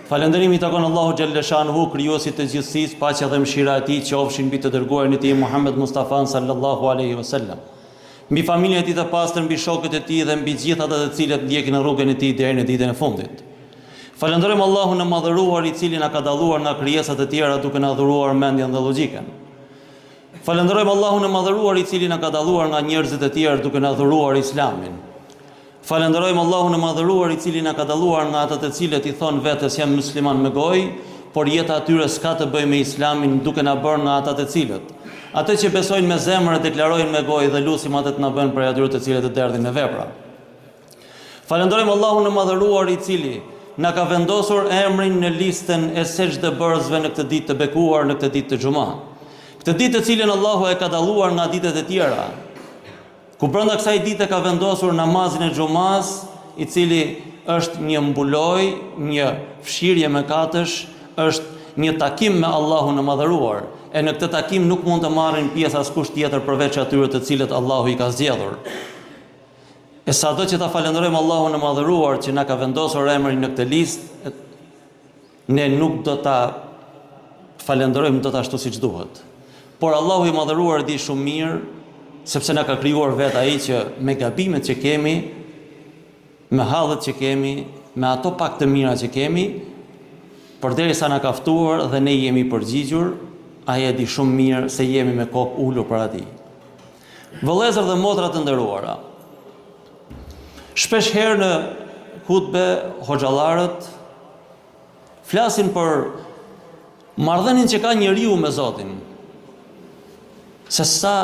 Falënderimi takon Allahu xhalla shanuhu, krijuesit të gjithësisë, paqja dhe mëshira e tij qofshin mbi të dërguarin e tij Muhammed Mustafa sallallahu alaihi wasallam, mbi familjen e tij të pastër, mbi shokët e tij dhe mbi gjithë ata të cilët ndjekin rrugën e tij deri në ditën e fundit. Falenderojmë Allahun e madhëruar, i cili na ka dalluar nga krijesat e tjera duke na dhuruar mendjen dhe logjikën. Falenderojmë Allahun e madhëruar, i cili na ka dalluar nga njerëzit e tjerë duke na dhuruar Islamin. Falenderojmë Allahun e madhëruar, i cili na ka dalluar nga ata të cilët i thon vetes jam musliman me gojë, por jeta atyre s'ka të bëjë me Islamin, duke na bërë nga ata të cilët ato që besojnë me zemër e deklarojnë me gojë dhe lutim atë të na bëjnë prej atyre të cilët e derdhin me vepra. Falenderojmë Allahun e madhëruar, i cili na ka vendosur emrin në listën e sejdëbërësve në këtë ditë të bekuar, në këtë ditë të xumë. Këtë ditë të cilën Allahu e ka dalluar nga ditët e tjera, ku brenda kësaj dite ka vendosur namazin e xumas, i cili është një mbuloj, një fshirje mëkatësh, është një takim me Allahun e madhëruar, e në këtë takim nuk mund të marrin pjesë askush tjetër përveç atyre të cilët Allahu i ka zgjedhur. E sado që ta falenderojmë Allahun e madhëruar që na ka vendosur emrin në këtë listë, ne nuk do ta falenderojmë dot ashtu siç duhet. Por Allahu i madhëruar di shumë mirë, sepse na ka krijuar vetë ai që me gabimet që kemi, me hallet që kemi, me ato pak të mira që kemi, përderisa na ka ftuar dhe ne jemi përgjigjur, ai e di shumë mirë se jemi me kokë ulur për atij. Vëllezër dhe motra të nderuara, shpesh herë në hutbe hoxhallarët flasin për marrëdhënien që ka njeriu me Zotin, se sa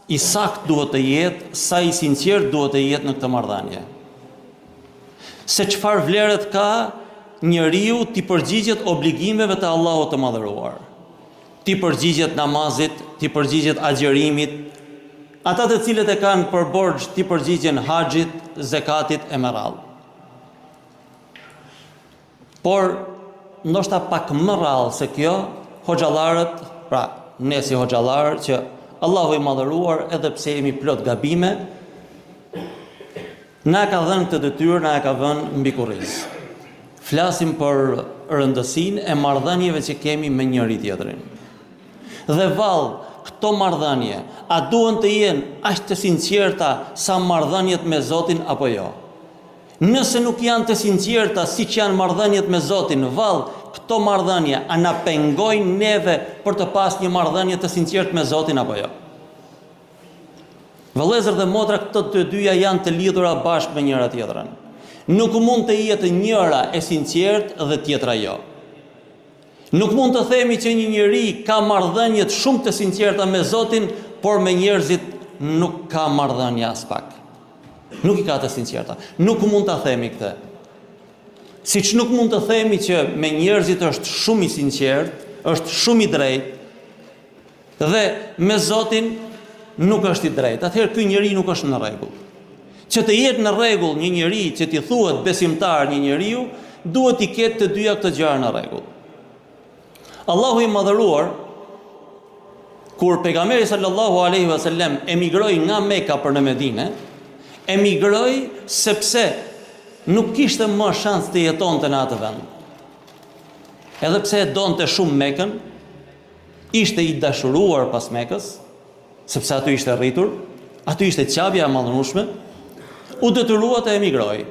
i sakt duhet të jetë, sa i sinqert duhet të jetë në këtë marrëdhënie. Se çfarë vlerët ka njeriu ti përgjigjet obligimeve të Allahut të madhëruar. Ti përgjigjet namazit, ti përgjigjet agjerimit, ata të cilët e kanë për borxh ti përgjigjen haxhit, zakatit e me radhë. Por ndoshta pak më rrallë se kjo, hoxhallarët, pra ne si hoxhallar që Allahu i madhëruar, edhe pse jemi plot gabime, na ka dhënë këtë detyrë, na e ka vënë mbi kurriz. Flasim për rëndësinë e marrëdhënieve që kemi me njëri tjetrin. Dhe vallë, këto marrëdhënie, a duhen të jenë aq të sinqerta sa marrëdhëniet me Zotin apo jo? Nëse nuk janë të sinqerta siç janë marrëdhëniet me Zotin, vallë, këto marrëdhënie a na pengojnë neve për të pasur një marrëdhënie të sinqertë me Zotin apo jo? Vëllezër dhe motra, këto të dyja janë të lidhura bashkë me njëra tjetrën. Nuk mund të jetë njëra e sinqertë dhe tjetra jo. Nuk mund të themi që një njeri ka marrëdhënie shumë të sinqerta me Zotin, por me njerëzit nuk ka marrëdhënie as pak. Nuk i ka të sinqerta. Nuk mund ta themi këtë. Siç nuk mund të themi që me njerëzit është shumë i sinqert, është shumë i drejtë, dhe me Zotin nuk është i drejtë. Atëherë ky njeri nuk është në rregull. Që të jetë në rregull një njeri që t'i thuhet besimtar një njeriu, duhet i ketë të dyja këto gjëra në rregull. Allahu i madhëruar, kur pejgamberi sallallahu alaihi wasallam emigroi nga Mekka për në Medinë, emigroi sepse nuk kishte më shans të jetonte në atë vend. Edhe pse e donte shumë Mekën, ishte i dashuruar pas Mekës, sepse aty ishte rritur, aty ishte qabja e madhënueshme, u detyrua të emigrojë.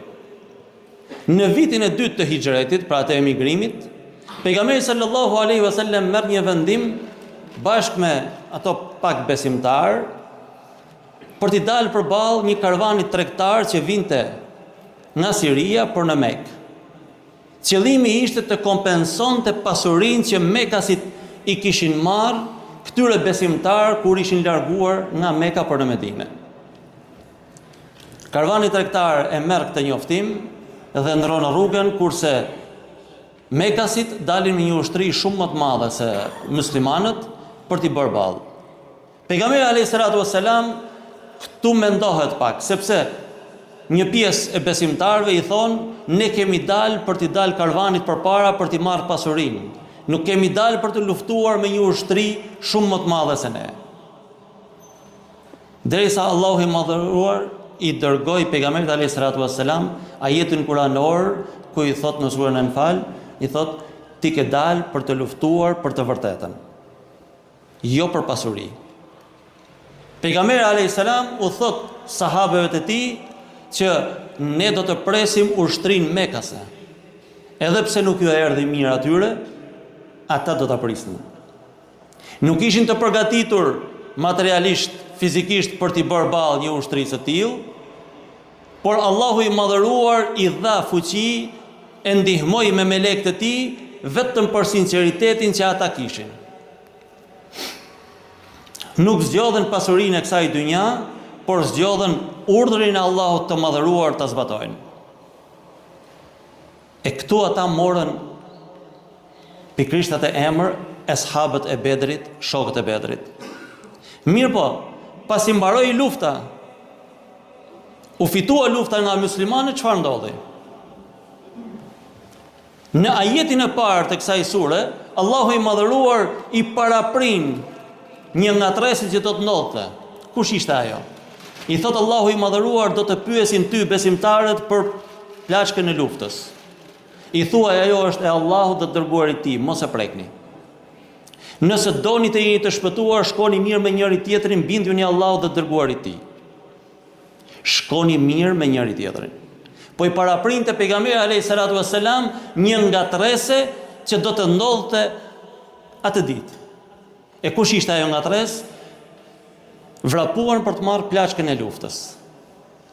Në vitin e dytë të hijretit, pra të emigrimit, pejgamberi sallallahu alaihi wasallam merr një vendim bashkë me ato pak besimtar për t'i dalë përballë një karvani tregtar që vinte nga Siria për në Mekë. Qëllimi ishte të kompensonte pasurinë që Mekasit i kishin marrë këtyre besimtar kur ishin larguar nga Mekka për në Medinë. Karvani tregtar e merr këtë njoftim dhe ndron rrugën, kurse Mekasit dalin me një ushtri shumë më të madhe se muslimanët për t'i bërë ballë. Pejgamberi alayhis salatu wassalam këtu mendohet pak, sepse një pjesë e besimtarëve i thonë ne kemi dalë për t'i dalë karvanit përpara për t'i marrë pasurinë. Nuk kemi dalë për të luftuar me një ushtri shumë më të madhe se ne. Derisa Allahu i madhëruar i dërgoi pejgamberit alayhis salatu wassalam ajetin kuranor ku i thot në surën Anfal: I thot, ti ke dalë për të luftuar për të vërtetën, jo për pasuri. Pejgamberi alayhis salam u thot sahabeve të tij që ne do të presim ushtrin Mekase. Edhe pse nuk ju erdhi mirë atyre, ata do ta prisnin. Nuk ishin të përgatitur materialisht, fizikisht për t'i bërë ballë një ushtrisë të tillë, por Allahu i madhëruar i dha fuqi, e ndihmoi me melekët e tij vetëm për sinqeritetin që ata kishin. Nuk zgjodhen pasurinë e kësaj dynja, por zgjodhen urdhrin e Allahut të madhëruar ta zbatojnë. E këtu ata morën pikërisht atë emër eshabët e Bedrit, shokët e Bedrit. Mirë po, pasi mbaroi lufta, u fitua lufta nga muslimanët, çfarë ndodhi? Në ajetin e parë të kësaj sure, Allahu i madhëruar i paraprin një ngatresë që do të ndodhte. Kush ishte ajo? I thot Allahu i madhëruar, do të pyesin ty besimtarët për plaçkën e luftës. I thuaj, ajo është e Allahut dhe dërguarit i tij, mos e prekni. Nëse doni të jeni të shpëtuar, shkoni mirë me njëri tjetrin, binduni Allahut dhe dërguarit i tij. Shkoni mirë me njëri tjetrin. Po i paraprinte pejgamberi alayhis salatu wassalam një ngatrese që do të ndodhte atë ditë. E kush ishte ajo ngatresë? Vrapuan për të marrë plaçkën e luftës.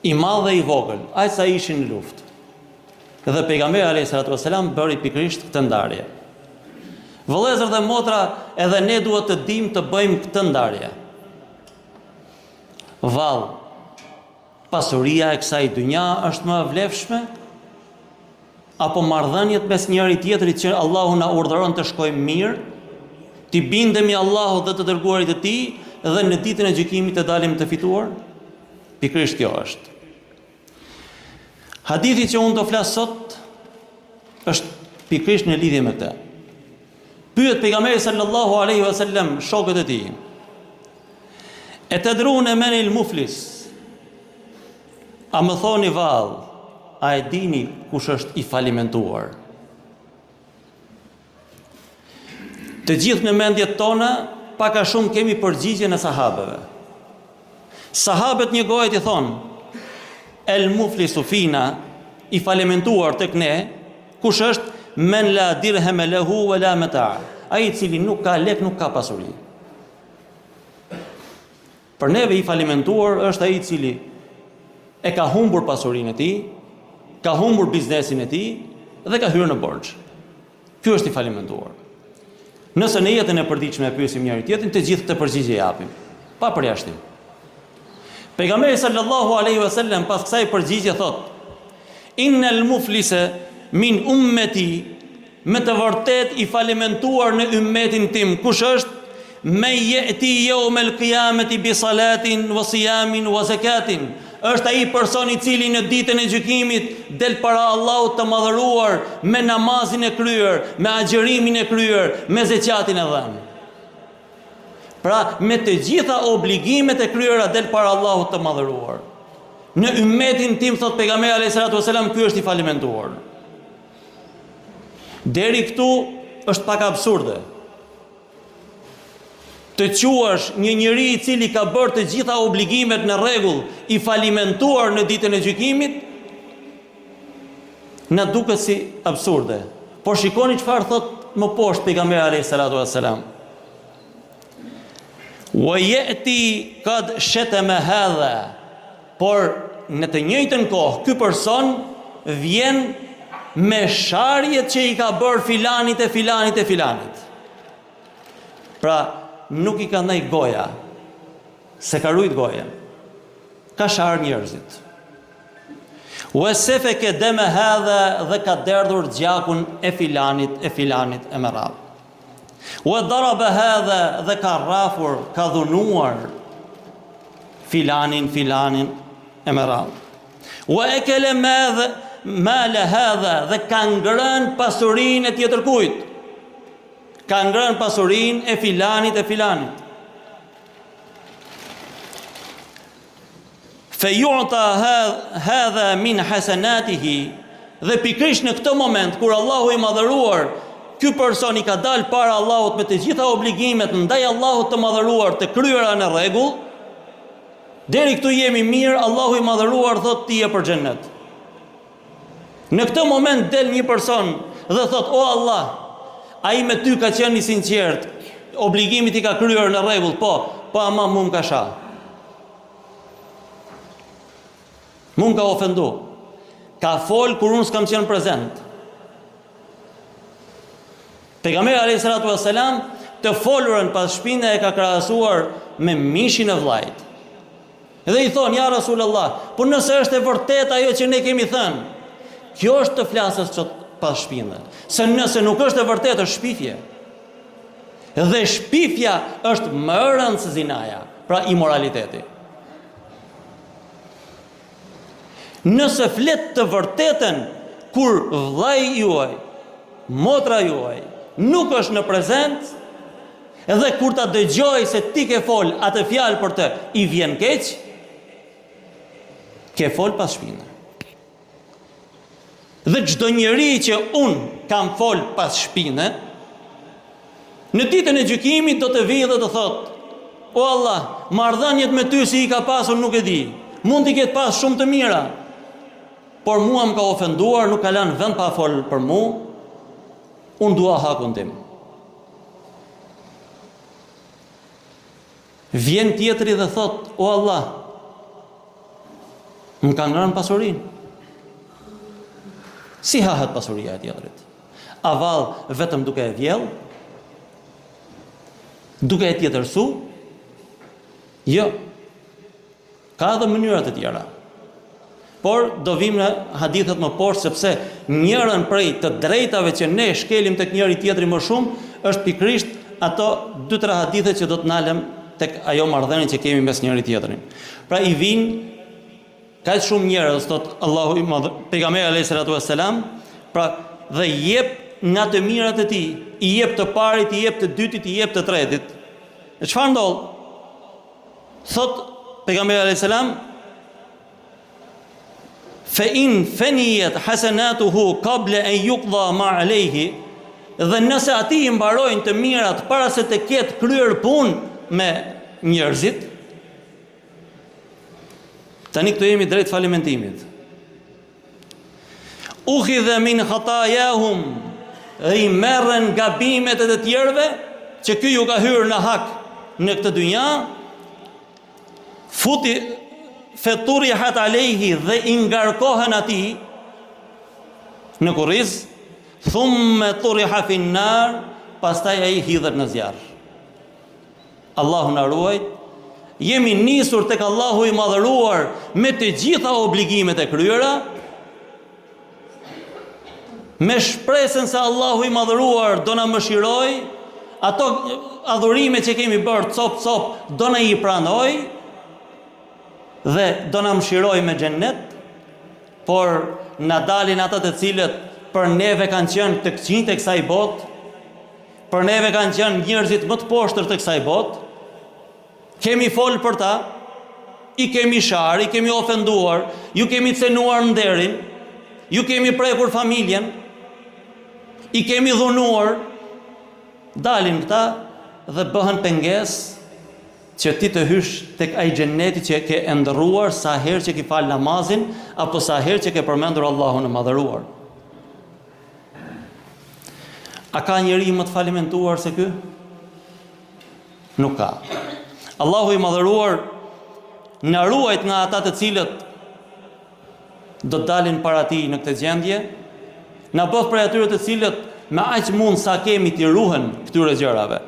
I madh dhe i vogël, aq sa ishin në luftë. Dhe pejgamberi alayhis salatu wassalam bëri pikërisht këtë ndarje. Vëllezër dhe motra, edhe ne duhet të dimë të bëjmë këtë ndarje. Vallë, pasuria e kësaj dynja është më e vlefshme apo marrëdhëniet mes njëri tjetrit që Allahu na urdhëron të shkojmë mirë, të bindemi Allahut dhe të dërguarit të tij dhe në ditën e gjykimit të dalim të fituar? Pikërisht kjo është. Hadithi që unë do flas sot është pikërisht në lidhje me këtë. Pyet pejgamberi sallallahu alaihi wasallam shokët e tij: "E tadruna man al-muflis?" A më thoni vallë, a e dini kush është i falimentuar? Të gjithë në mendjet tona, pak a shumë kemi përgjigjen e sahabeve. Sahabët një gojë i thonë: "El muflisu fina", i falimentuar tek ne, kush është? Men la dirhem lahu wala mata', ai i cili nuk ka lek, nuk ka pasuri. Për neve i falimentuar është ai i cili e ka humbur pasurinë e tij, ka humbur biznesin e tij dhe ka hyrë në borxh. Ky është i falimentuar. Nëse në jetën e përditshme e pyesim njëri tjetrin, të gjithë këtë përgjigje japim, pa përjashtim. Pejgamberi sallallahu alaihi wasallam pas kësaj përgjigje thot: "Innal muflisa min ummeti", me të vërtet i falimentuar në ummetin tim, kush është? "Me yati yawm al-qiyamati bi salatin wa siyamin wa zakatin", është ai person i cili në ditën e gjykimit del para Allahut të madhëruar me namazin e kryer, me agjërimin e kryer, me zeqatin e dhënë. Pra, me të gjitha obligimet e kryera del para Allahut të madhëruar. Në ummetin tim, thot pejgamberi alayhis salatu wasalam, ky është i falimentuar. Deri këtu është pak absurde. Të quash një njeri i cili ka bërë të gjitha obligimet në rregull i falimentuar në ditën e gjykimit, na duket si absurde. Por shikoni çfarë thot më poshtë pejgamberi alayhis salatu wasalam: "Wa yati qad shatama hadha", por në të njëjtën kohë ky person vjen me sharjet që i ka bërë filanit e filanit e filanit. Pra, nuk i ka ndaj goja, se ka rujt goja, ka sharë njerëzit. Uesefe ke deme hadha, dhe ka derdhur gjakun e filanit e me radhë. Ue darabe hadha, dhe ka rafur, ka dhunuar filanin e me radhë. Ue e kele male hadha, dhe ka ngrën pasurin e tjetër kujt. Ka ngrën pasurin e filanit Fe yu'ta hadha min hasanatihi, Dhe pikërisht në këtë moment kur Allahu i madhëruar, ky person i ka dalë para Allahut me të gjitha obligimet ndaj Allahut të madhëruar të kryera në rregull, deri këtu jemi mirë, Allahu i madhëruar thot ti je për xhennet. Në këtë moment del një person dhe thot: "O Allah, ai me ty ka qenë i sinqert, obligimit i ka kryer në rregull, po ama mu më ka sha. Mu më ka ofendu. Ka fol kur unë s'kam qenë prezent." Pejgamberi alayhis salatu wassalam të folurën pas shpine e ka krahasuar me mishin e vllajt. Dhe i thonë: "Ja Rasulullah, por nëse është e vërtet ajo që ne kemi thënë, kjo është të flasës që pas shpine. Se nëse nuk është e vërtet është shpifje. Dhe shpifja është më e rëndë se zinaja, pra imoraliteti. Nëse flet të vërtetën kur vllai juaj, motra juaj nuk është në prezent, edhe kur ta dëgjoj se ti ke fol atë fjalë për të, i vjen keq, ke fol pas shpine. Dhe çdo njeri që unë kam fol pas shpine, në ditën e gjykimit do të vijë dhe të thotë: "O Allah, marrëdhëniet me ty si i ka pasur nuk e di. Mund t'i ketë pas shumë të mira, por mua më ka ofenduar, nuk ka lënë vend pa fol për mua. Unë dua hakun tim." Vjen tjetri dhe thot: "O Allah, më ka ngrënë pasurinë." Si hahet pasuria e tjetrit? A vallë vetëm duke e vjell? Duke e tjetërsu? Jo. Ka edhe mënyra të tjera. Por do vim në hadithet më poshtë, sepse njërën prej të drejtave që ne shkelim tek njëri tjetri më shumë është pikërisht ato 2-3 hadithe që do të nalem tek ajo marrëdhënie që kemi mes njëri tjetrin. Pra i vin kaq shumë njerëz, thot Allahu i Madh, pejgamberi alayhis salatu wassalam, pra dhe jep nga të mirat e tij, i jep të parit, i jep të dytit, i jep të tretit. E çfarë ndodh? Thot pejgamberi alayhis salam: "Fa in faniyat hasanatuhu qabla an yuqda ma alayhi", dhe nëse ati i mbarojnë të mirat para se të ketë kryer punë me njerëzit. Tani këtu jemi drejt falimentimit. "Ukhidha min khatayahum", dhe i merren gabimet e të tjerëve që ky ju ka hyrë në hak në këtë dynja, futi feturihat alayhi, dhe i ngarkohen atij në kurriz, thumma turiha fi an-nar, pastaj ai hidhet në zjarr. Allahu na ruaj. Jemi nisur tek Allahu i madhëruar me të gjitha obligimet e kryera, me shpresën se Allahu i madhëruar do na mëshiroj, ato adhurime që kemi bërë cop do na i pranoj dhe do na mëshiroj me xhennet, por na dalin ata të cilët për neve kanë qenë të këqinjtë e kësaj botë, për neve kanë qenë njerëzit më të poshtër të kësaj botë. Kemi folë për ta, i kemi sharë, i kemi ofenduar, ju kemi cenuar nderin, ju kemi prekur familjen, i kemi dhunuar, dalin këta dhe bëhen pengesë që ti të hysh tek ai xheneti që ke ndërruar sa herë që ke fal namazin apo sa herë që ke përmendur Allahun e madhëruar. A ka njeri më të falimentuar se ky? Nuk ka. Allahu i madhëruar na ruajt nga ata të cilët do të dalin para tij në këtë gjendje, na bëf prej atyre të cilët me aq mund sa kemi t'i ruhen këtyre gjërave.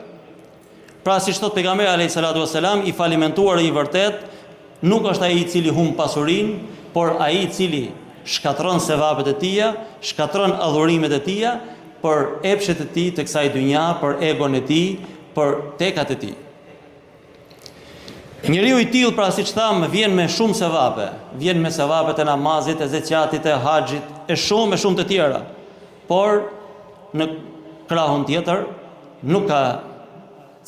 Pra si thot pejgamberi alayhis salatu wassalam, i falimentuar i vërtet nuk është ai i cili humb pasurinë, por ai i cili shkatron sevapet e tija, shkatron adhurimet e tija për epshet e tij të kësaj dynja, për egon e tij, për tekat e tij. Njeriu i tillë, pra siç tham, vjen me shumë sevape, vjen me sevapet e namazit, e zeqatit, e haxhit, e shumë të tjera. Por në krahun tjetër nuk ka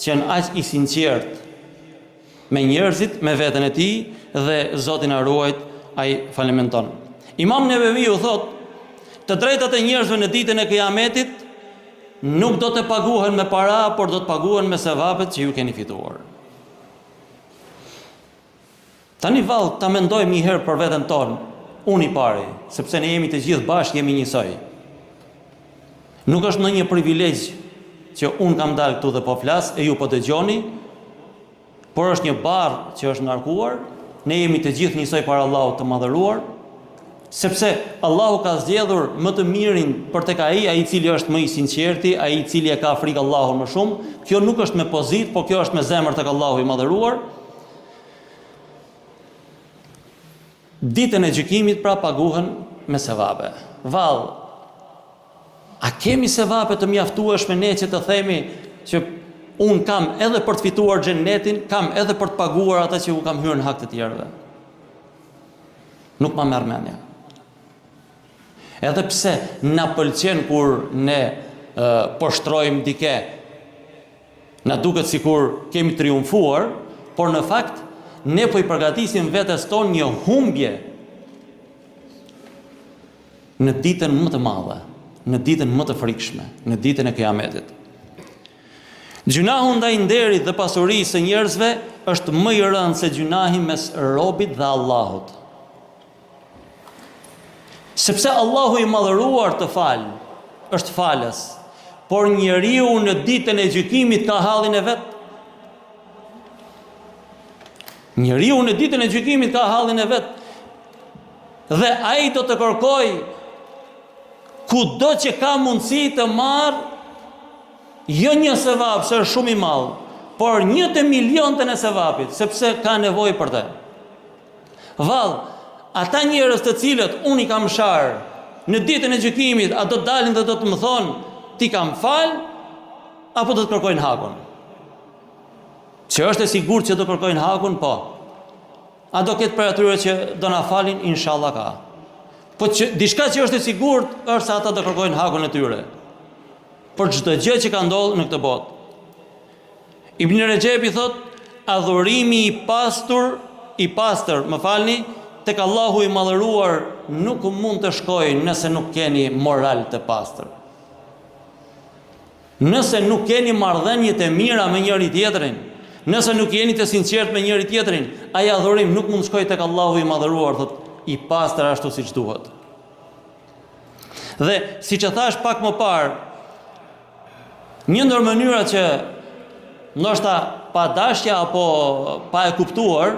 qenë aq i sinqert me njerëzit, me veten e tij, dhe Zoti na ruajt, ai falimenton. Imam Neveviu thot, të drejtat e njerëzve në ditën e Kiametit nuk do të paguhen me para, por do të paguhen me sevapet që ju keni fituar. Tani vallë, ta mendojmë një herë për veten tonë, unë i pari, sepse ne jemi të gjithë bashkë, jemi njësoj. Nuk është ndonjë privilegj që unë kam dalë këtu dhe po flas e ju po dëgjoni, por është një barr që është ngarkuar, ne jemi të gjithë njësoj para Allahut të madhëruar, sepse Allahu ka zgjedhur më të mirin për tek ai i cili është më i sinqerti, ai i cili e ka frikë Allahun më shumë. Kjo nuk është me pozitë, por kjo është me zemër tek Allahu i madhëruar. Ditën e gjykimit pra paguhen me sevape. Vallë, a kemi sevape të mjaftueshme ne që të themi që unë kam edhe për të fituar xhenetin, kam edhe për të paguar ata që u kam hyrë në hak të tjerëve? Nuk ma merr mendja. Edhe pse na pëlqen kur ne poshtrojmë dike, na duket sikur kemi triumfuar, por në fakt ne po i përgatisim vetes tonë një humbje në ditën më të madhe, në ditën më të frikshme, në ditën e Kiametit. Gjunahu ndaj nderit dhe pasurisë së njerëzve është më i rëndë se gjunahi mes robit dhe Allahut. Sepse Allahu i madhëruar të falë, është falës, por njeriu në ditën e gjykimit ka hallin e vet. Njeriu në ditën e gjykimit ka hallin e vet. Dhe ai do të kërkoj kudo që ka mundësi të marr jo një sevap, se është shumë i madh, por 1/1.000.000 e sevapit, sepse ka nevojë për të. Vallë, ata njerëz të cilët unë i kam sharë në ditën e gjykimit, a do të dalin dhe do të më thonë ti kam fal, apo do të kërkojnë hakun? Që është e sigurt që do kërkojnë hakun, po. A do ketë për atyre që do na falin, inshallah ka. Po që diçka që është e sigurt është se ata do kërkojnë hakun e tyre. Për çdo gjë që ka ndodhur në këtë botë. Ibn Rejepi thot, adhurimi i pastër, më falni, tek Allahu i madhëruar nuk mund të shkojë nëse nuk keni moral të pastër. Nëse nuk keni marrëdhënie të mira me njëri tjetrin, nëse nuk jeni të sinqert me njëri tjetrin, ai adhurim nuk mund të shkojë tek Allahu i madhëruar, thot, i pastër ashtu siç duhet. Dhe siç e thash pak më parë, një ndër mënyrat që ndoshta pa dashja apo pa e kuptuar,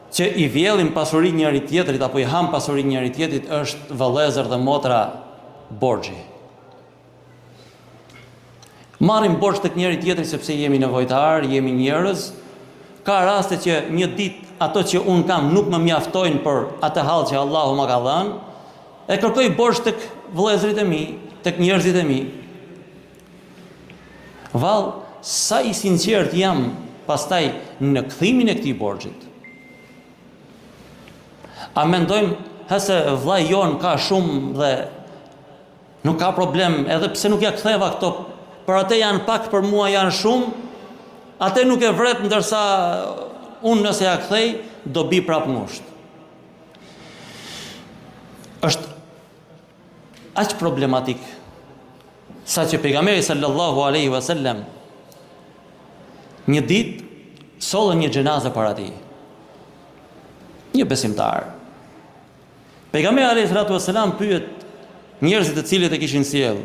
që i vjellim pasurinë njëri tjetrit apo i ham pasurinë njëri tjetrit është vëllezër dhe motra borxhi. Marrim borxh tek njëri tjetri sepse jemi nevojtar, jemi njerëz. Ka raste që një ditë ato që un kam nuk më mjaftojnë për atë hall që Allahu më ka dhënë, e kërkoj borxh tek vëllezërit e mi, tek njerëzit e mi. Vallë, sa i sinqert jam pastaj në kthimin e këtij borxhit. A mendojmë se vllai jon ka shumë dhe nuk ka problem, edhe pse nuk ja ktheva këto, për atë janë pak, për mua janë shumë, atë nuk e vret, ndërsa unë nëse ja kthej, do bi prap ngusht. Është aq problematik sa që pejgamberi sallallahu alaihi wasallam një ditë sollën një xhenazë para tij. Një besimtar. Pejgamberi alayhi salatu wasalam pyet njerëzit të cilët e kishin sjellë.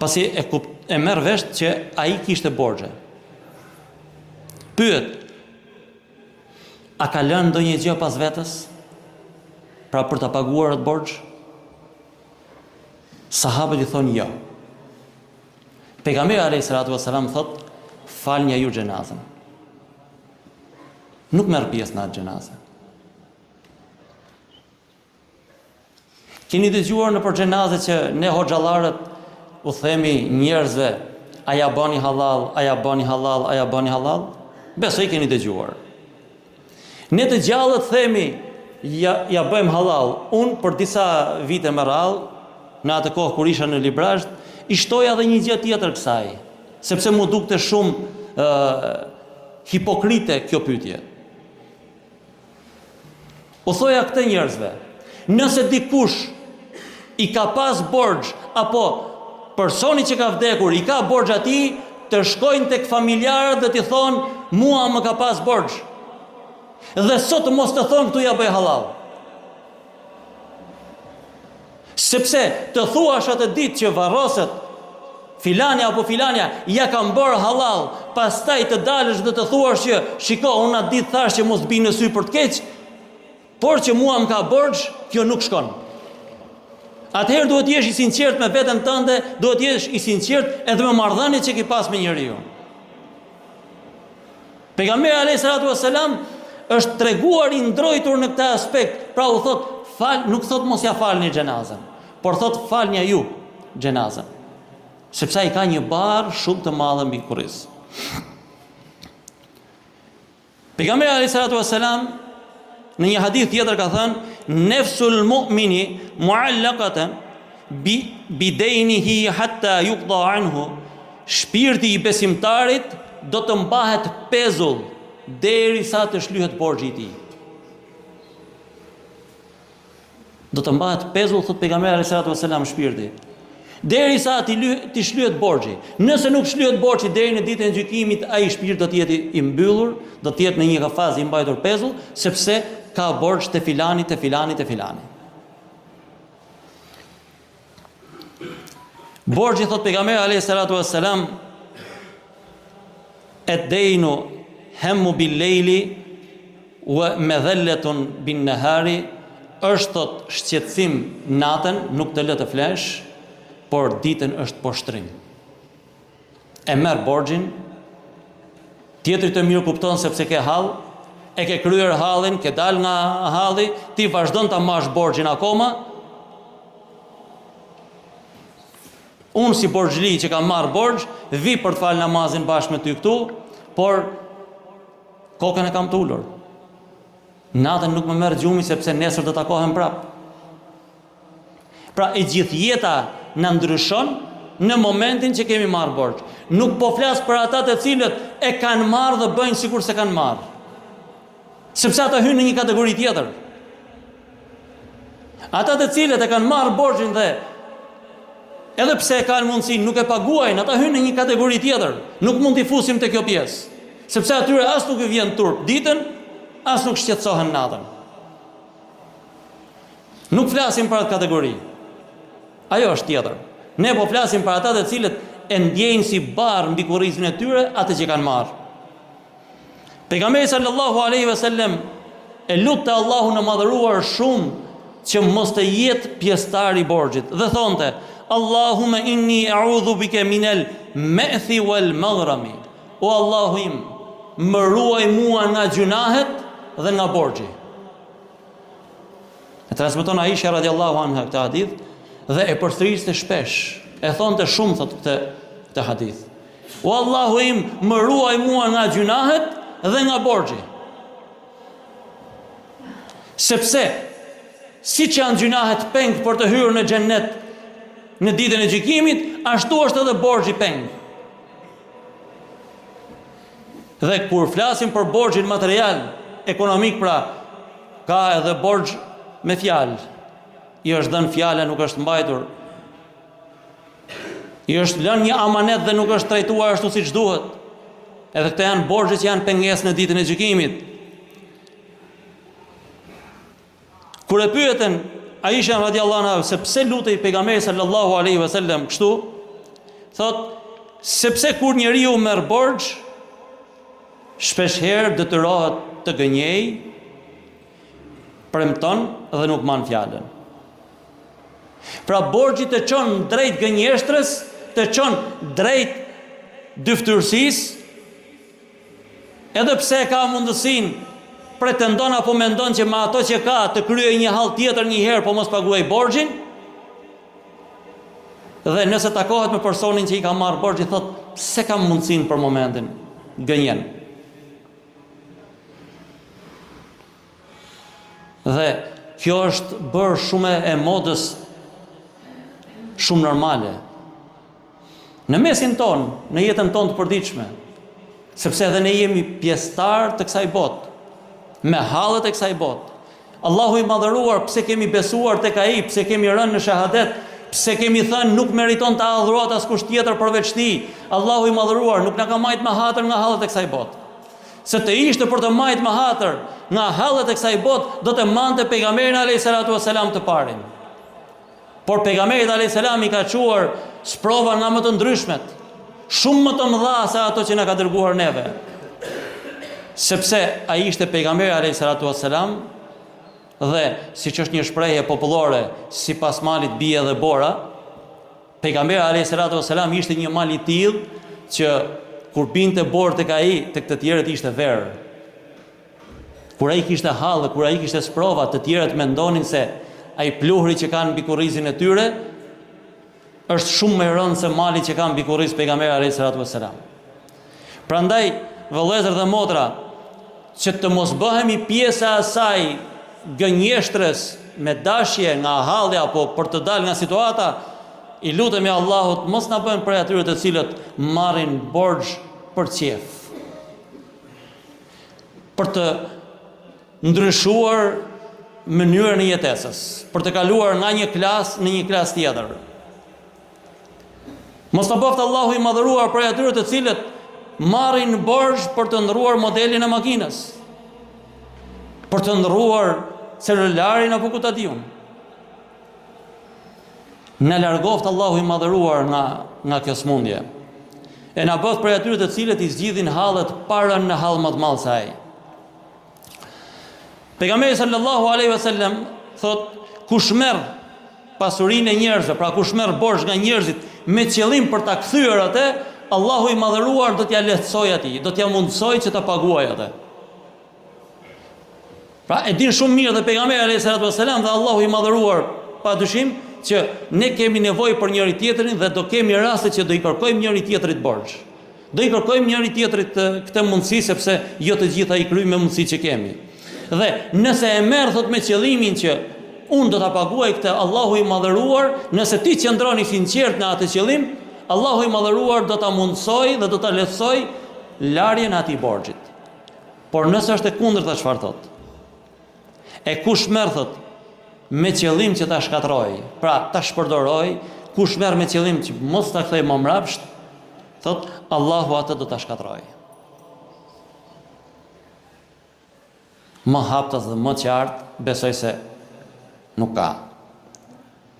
Pasi e merr vesh që ai kishte borxhe. Pyet, a ka lënë ndonjë gjë pas vetes? Pra për ta paguar atë borxh? Sahabët i thonë jo. Pejgamberi alayhi salatu wasalam thot, falni ju xhenazën. Nuk merr pjesë në atë xhenazë. Keni dëgjuar në për xhenazë që ne hoxhallarët u themi njerëzve, a ja bani halal, a ja bani halal, a ja bani halal? Besoj keni dëgjuar. Ne të gjallët themi, ja bëjmë halal. Unë për disa vite më radhë, në atë kohë kur isha në Librazh, i shtoja edhe një gjë tjetër kësaj, sepse mu dukte shumë hipokrite kjo pyetje. U thoja këtë njerëzve, Nëse dikush i ka pas borxh apo personi që ka vdekur i ka borxh atij, të shkojnë tek familjarët dhe t'i thonë mua më ka pas borxh. Dhe sot mos të thonë këtu ja bëj halal. Sepse të thuash atë ditë që varroset filania apo filania ja kanë bërë halal, pastaj të dalësh dhe të thuash që shiko, unë atë ditë thash që mos binë në sy për të keq, por që mua më ka borxh, kjo nuk shkon. Atëherë duhet jesh i sinqert me veten tënde, duhet jesh i sinqert edhe me marrëdhëniet që ke pas me njeriu. Pejgamberi alayhis salatu wassalam është treguar i ndrojtur në këtë aspekt. Pra u thot fal, nuk thot mos ja falni xhenazën, por thot falnja ju xhenazën. Sepse ai ka një barë shumë të madhe mbi kurriz. Pejgamberi alayhis salatu wassalam në një hadith tjetër ka thënë nefsul mu'mini mu'allaqatan bidaynihi hatta yuqda anhu. Shpirti i besimtarit do të mbahet pezull derisa të shlyhet borxhi i tij. Do të mbahet pezull, thot pejgamberi alayhis salatu wassalam, shpirti derisa ti shlyhet borxhi. Nëse nuk shlyhet borxhi deri në ditën e gjykimit, ai shpirt do të jetë i mbyllur, do të jetë në një kafaz i mbajtur pezull, sepse ka borxh te filani, te filani, te filani. Borxhi, thot pejgamberi alayhis salatu wassalam, ad-daynu hammu bil-layli wa madhallatun bin-nahari, është thot shqetësim natën, nuk të lë të flesh, por ditën është poshtrim. E merr borxhin, tjetri të mirë kupton sepse ke hall, e ke kryer hallin, ke dal nga halli, ti vazhdon ta marrësh borxhin akoma. Unë si borxhli që kam marrë borxh, vi për të falë namazin bashkë me ty këtu, por kokën e kam tullur. Natën nuk më merr gjumi sepse nesër do takohem prap. Pra e gjithë jeta na ndryshon në momentin që kemi marrë borxh. Nuk po flas për ata të cilët e kanë marrë dhe bëjnë sikur se kanë marrë. Sepse ata hynë në një kategori tjetër. Ata të cilët e kanë marrë borxhin dhe edhe pse kanë mundësi nuk e paguajnë, ata hynë në një kategori tjetër. Nuk mund t'i fusim te kjo pjesë. Sepse atyre as nuk i vjen turp ditën, as nuk shqetësohen natën. Nuk flasim për atë kategori. Ajo është tjetër. Ne po flasim për ata të cilët e ndjejnë si barë mbi kurrizin e tyre atë që kanë marrë. Pejgamberi sallallahu alaihi wasallam e lutte Allahun e madhëruar shumë që mos të jetë pjesëtar i borxhit dhe thonte: Allahumma inni a'udhu bika minal ma'thi wal maghrami. O Allahu im, më ruaj mua nga gjunahet dhe nga borxhi. E transmeton Aisha radiallahu anha këtë hadith dhe e përsëriste shpesh. E thonte shumë thot këtë hadith. O Allahu im, më ruaj mua nga gjunahet dhe nga borxhi. Sepse si që janë gjunahet peng për të hyrë në xhennet në ditën e gjykimit, ashtu është edhe borxhi peng. Dhe kur flasim për borxhin material, ekonomik, pra ka edhe borxh me fjalë. I është dhënë fjala, nuk është mbajtur. I është lënë një amanet dhe nuk është trajtuar ashtu siç duhet. Edhe këto janë borxhe që janë pengesë në ditën e gjykimit. Kur e pyeten Aisha radiallahu anha se pse lutej pejgamberi sallallahu alaihi wasallam kështu, thot sepse kur njeriu merr borxh, shpesh herë detyrohet të gënjej, premton dhe nuk man fjalën. Pra borxhi të çon drejt gënjeshtrës, të çon drejt dyftërsisë, edhe pse ka mundësinë, pretendon apo mendon që me ato që ka të kryej një hall tjetër një herë, po mos paguaj borxhin. Dhe nëse takohet me personin që i ka marrë borxhin, thot pse kam mundësinë për momentin, gënjen. Dhe kjo është bërë shumë e modës, shumë normale. Në mesin ton, në jetën ton të përditshme, sepse edhe ne jemi pjesëtar të kësaj botë, me hallet e kësaj botë. Allahu i madhëruar, pse kemi besuar tek ai, pse kemi rënë në shahadet, pse kemi thënë nuk meriton të adhurohet askush tjetër përveç ti. Allahu i madhëruar nuk na ka marrë me hatër nga hallet e kësaj bote. Se të ishte për të marrë me hatër nga hallet e kësaj bote, do të mante pejgamberin alayhis salatu wassalam të parin. Por pejgamberi alayhis salam i ka quar sprova nga më të ndryshmet, shumë më të mëdha se ato që na ka dërguar neve. Sepse ai ishte pejgamberi alayhis salatu wassalam dhe siç është një shprehje popullore, sipas malit bie dhe bora, pejgamberi alayhis salatu wassalam ishte një mal i tillë që kur binte borë tek ai, tek të tjerët ishte verë. Kur ai kishte hallë, kur ai kishte sprova, të tjerët mendonin se ai pluhuri që kanë mbi kurrizin e tyre është shumë më i rëndë se mali që kanë mbi kurriz pejgamberi alayhis salatu wassalam. Prandaj, vëllezër dhe motra, që të mos bëhemi pjesa e asaj gënjeshtrës me dashje nga halli apo për të dalë nga situata, i lutemi Allahut mos na bëjnë prej atyre të cilët marrin borxh për qef, për të ndryshuar mënyrën e jetesës, për të kaluar nga një klasë në një klasë tjetër. Mos ta bëft Allahu i madhëruar prej atyre të cilët marrin borxh për të ndrruar modelin e makinës, për të ndrruar celularin apo ku ta diun. Në largoft Allahu i madhëruar nga kjo smundje. E na bëft prej atyre të cilët i zgjidhin hallet parën në hall më të madh se ai. Pejgamberi sallallahu alaihi wasallam thot, kush merr pasurinë e njerëzve, pra kush merr borxh nga njerëzit me qëllim për ta kthyer atë, Allahu i madhëruar do t'ja lehtësoj atij, do t'ja mundsoj që ta paguajë atë. Pra e din shumë mirë dhe pejgamberi alayhis salatu wassalam dhe Allahu i madhëruar padyshim që ne kemi nevojë për njëri tjetrin dhe do kemi raste që do i kërkojmë njëri tjetrit borxh. Do i kërkojmë njëri tjetrit këtë mundësi sepse jo të gjitha i kryjmë me mundësitë që kemi. Dhe nëse e merr thot me qëllimin që unë do ta paguaj këtë, Allahu i madhëruar, nëse ti qëndron i sinqert në atë qëllim, Allahu i madhëruar do ta mundsoj dhe do ta lehtësoj larjen e atij borxhit. Por nëse është e kundërta, çfarë thot? E kush merr thot me qëllim që ta shkatroj, pra ta shpërdoroj, kush merr me qëllim që mos ta kthej më mbrapsht, thot Allahu atë do ta shkatroj. Më haptas dhe më qartë, besoj se nuk ka.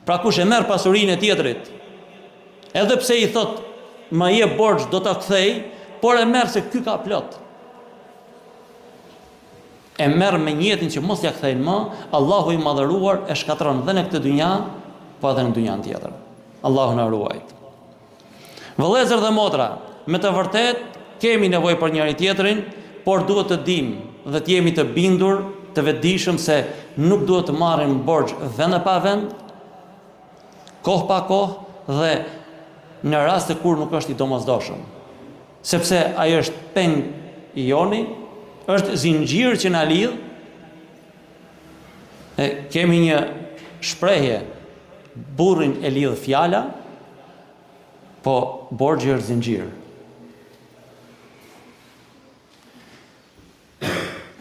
Pra kush e merr pasurinë e tjetrit, edhe pse i thot ma jep borxh do ta kthej, por e merr se ky ka plot. E merr me njetin që mos ja kthejnë më, Allahu i madhëruar e shkatron dhe në këtë dynja, po edhe në dynjan tjetër. Allahu na ruajt. Vëllezër dhe motra, me të vërtet kemi nevojë për njëri tjetrin, por duhet të dimë dhe të jemi të bindur, të vetëdijshëm se nuk duhet të marrim borxh vend pa vend, kohë pa kohë dhe në raste kur nuk është i domosdoshëm. Sepse ai është peng i joni, është zinxhir që na lidh. Kemi një shprehje, burrin e lidh fjala, po borxhi është zinxhir.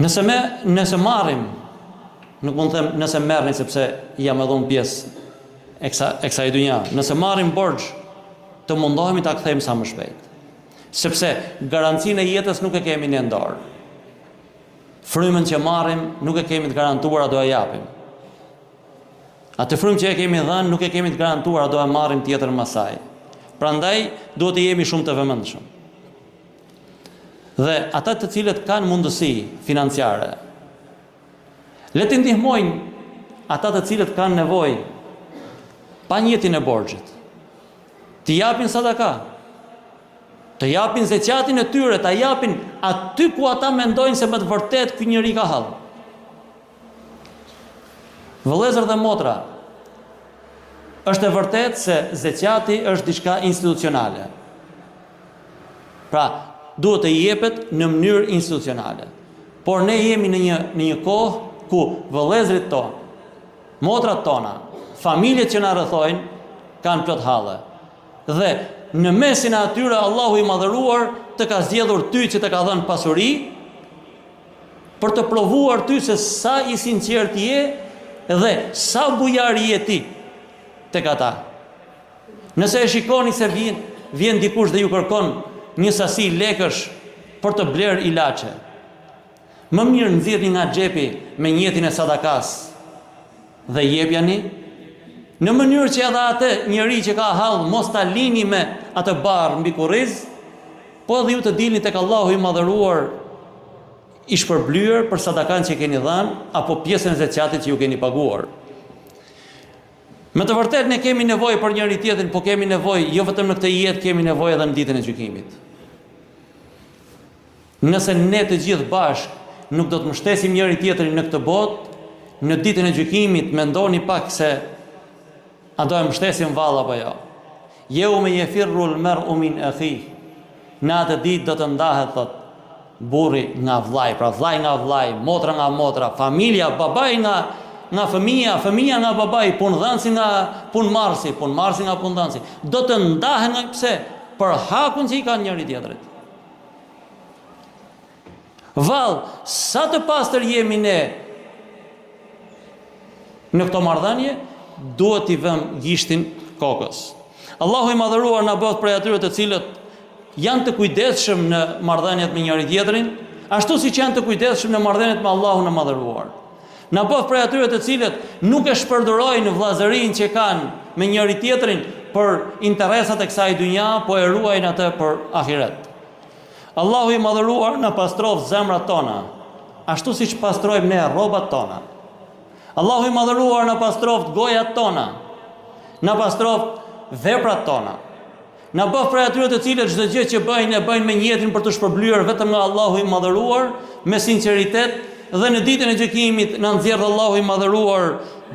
Nëse marrim, nuk mund të them nëse merrni sepse jam edhe unë pjesë e kësaj dynja. Nëse marrim borxh, të mundohemi ta kthejmë sa më shpejt. Sepse garancinë e jetës nuk e kemi në dorë. Frymën që marrim nuk e kemi të garantuar a do e japim. Atë frymë që e kemi dhënë nuk e kemi të garantuar a do e marrim tjetër më saj. Prandaj duhet të jemi shumë të vëmendshëm. Dhe ata të cilët kanë mundësi financiare, le të ndihmojnë ata të cilët kanë nevojë pa njetin e borxhit. Të japin sadaka, të japin zeqatin e tyre, të japin aty ku ata mendojnë se me të vërtet ky njeri ka hall. Vëllezër dhe motra, është e vërtet se zeqati është diçka institucionale. Pra, duhet të jepet në mënyrë institucionale. Por ne jemi në një kohë ku vëllezërit tonë, motrat tona, familjet që na rrethojnë kanë plot halle. Dhe në mesin e atyre Allahu i madhëruar të ka zgjedhur ty që të ka dhënë pasuri, për të provuar ty se sa i sinqert je dhe sa bujar je ti tek ata. Nëse e shikoni se vjen dikush dhe ju kërkon një sasi lekësh për të blerë ilaçe, më mirë nxirrni nga xhepi me njetin e sadakas dhe jepjani, në mënyrë që edhe atë njeri që ka hall mos ta lini me atë barr mbi kurriz, po edhe ju të dilni tek Allahu i madhëruar i shpërblyer për sadakan që keni dhënë apo pjesën e zakatit që ju keni paguar. Me të vërtetë ne kemi nevojë për njëri tjetrin, po kemi nevojë jo vetëm në këtë jetë, kemi nevojë edhe në ditën e gjykimit. Nëse ne të gjithë bashkë nuk do të mbështesim njëri tjetrin në këtë botë, në ditën e gjykimit mendoni pak se a do e mbështesim vallë apo jo. Yawma yafirru al-mar'u min akhihi. Në atë ditë do të ndahet thot burri nga vllai, pra vllai nga vllai, motra nga motra, familja, babai nga fëmia, fëmia nga babai, punëdhënësi nga punëmarrësi, punëmarrësi nga punëdhënësi. Do të ndahen nga pse? Për hakun që i kanë njëri tjetrit. Vallë, sa të pastër jemi ne në këto marrëdhënie, duhet t'i vëmë gishtin kokës. Allahu i madhëruar na bëhet prej atyre të cilët janë të kujdesshëm në marrëdhëniet me njëri tjetrin, ashtu siç janë të kujdesshëm në marrëdhëniet me Allahun e madhëruar. Na bëhet prej atyre të cilët nuk e shpërdorojnë vllazërinë që kanë me njëri tjetrin për interesat e kësaj dynja, po e ruajnë atë për ahiret. Allahu i madhëruar na pastroft zemrat tona, ashtu siç pastrojmë ne rrobat tona. Allahu i madhëruar na pastroft gojat tona, na pastroft veprat tona. Na bëf prej atyre të cilët çdo gjë që bëjnë e bëjnë me njëtin për të shpërblyer vetëm nga Allahu i madhëruar, me sinqeritet, dhe në ditën e gjykimit na nxjerr Allahu i madhëruar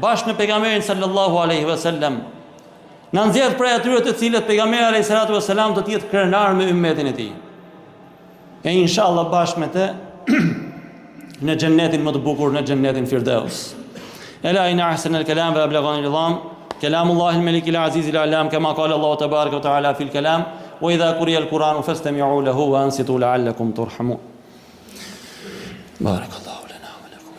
bashkë me pejgamberin sallallahu alaihi wasallam. Na nxjerr prej atyre të cilët pejgamberi alayhi salatu wasalam do të jetë krenar me ummetin e tij. E inshallah bashkë me të në xhennetin më të bukur, në xhennetin Firdaus. Ela ina ahsan al-kalam wa ablaghan al-nizam كلام الله الملك العزيز العلام كما قال الله تبارك وتعالى في الكلام وإذا قرئ القرآن فاستمعوا له وأنصتوا لعلكم ترحمون. بارك الله لنا ولكم.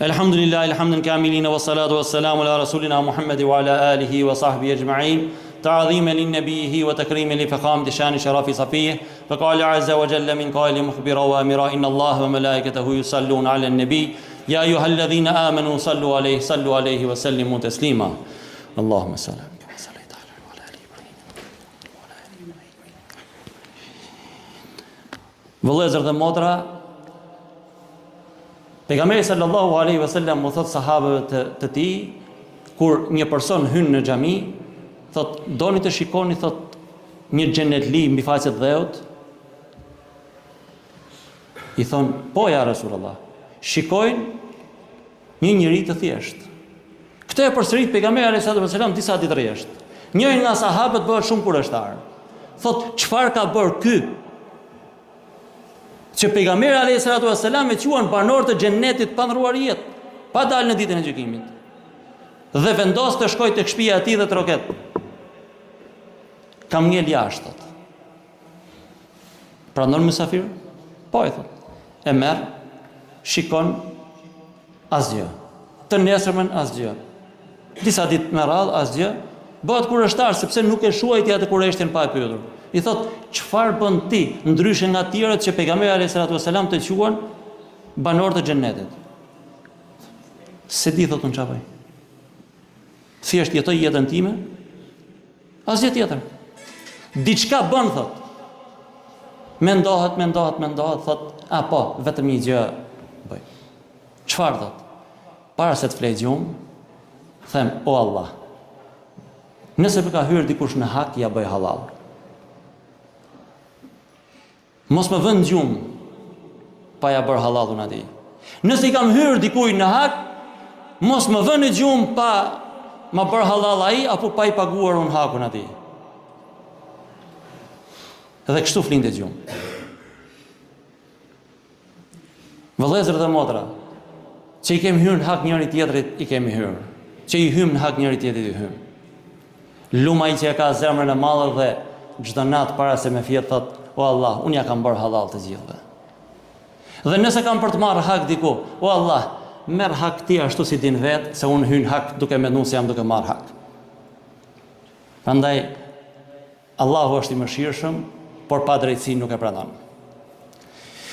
الحمد لله الحمد كاملين والصلاة والسلام على رسولنا محمد وعلى آله وصحبه أجمعين تعظيما لنبيه وتكريما لفخامة شان شرف صفيه فقال عز وجل من قائل مخبرا وامرا إن الله وملائكته يصلون على النبي يا أيها الذين آمنوا صلوا عليه وسلموا تسليما اللهم صل كما صليت على وعلى آل إبراهيم وعلى آل إبراهيم. Vëllezër dhe motra, pejgamberi sallallahu alaihi wasallam u thot sahabëve të tij kur një person hyn në xhami, thot doni të shikoni thot një xhenetli mbi faqet dheut? I thon po ja Rasulullah. Shikojnë një njeri të thjesht. Këtë e përsërit pejgamberi alayhi salatu wasalam disa ditë rresht. Njëri nga sahabët bëhet shumë kurështar. Thot, çfarë ka bërë ky? Që pejgamberi alayhi salatu wasalam e quan banor të xhennetit pa ndruar jetë, pa dalë në ditën e gjykimit. Dhe vendos të shkojë tek shtëpia e tij dhe të roket. Kam ngel jashtë. Pranon mysafir? Po i thot. E merr, shikon asgjë. Të nesërmen asgjë. Disa ditë me radhë asgjë. Bëhet kurështar sepse nuk e shuajti atë kurështin pa e pyetur. I thot, çfarë bën ti ndryshe nga të tjerët që pejgamberi alayhi salatu wasalam të quan banor të xhennetit? Se di thot unë çfarë bëj. Thjesht jetoj jetën time. Asgjë tjetër. Diçka bën thot. Mendohet, thot, po, vetëm një gjë bëj. Çfarë thot? Para se të flej gjumë, them, o Allah, nëse më ka hyrë dikush në hak, ja bëj halal. Mos më vën gjumë, pa ja bërë halalun atij. Nëse i kam hyrë dikuj në hak, mos më vën gjumë pa ma bërë halal ai, apo pa i paguar unë hakun atij. Dhe kështu flinte gjumë. Vëllezër dhe motra, që i kemi hyrë në hak njëri tjetrit, i kemi hyrë. Që i hymë në hak njëri tjetrit, i hymë. Luma i që e ka zemrën e madhe dhe çdo natë para se me fjet thot: "O Allah, unë ja kam bërë halal të gjithëve." Dhe nëse kam për të marrë hak diku, "O Allah, merr hak ti ashtu si din vetë, se unë hyn hak duke menduar se jam duke marrë hak." Prandaj Allahu është i mëshirshëm, por pa drejtësi nuk e pranon.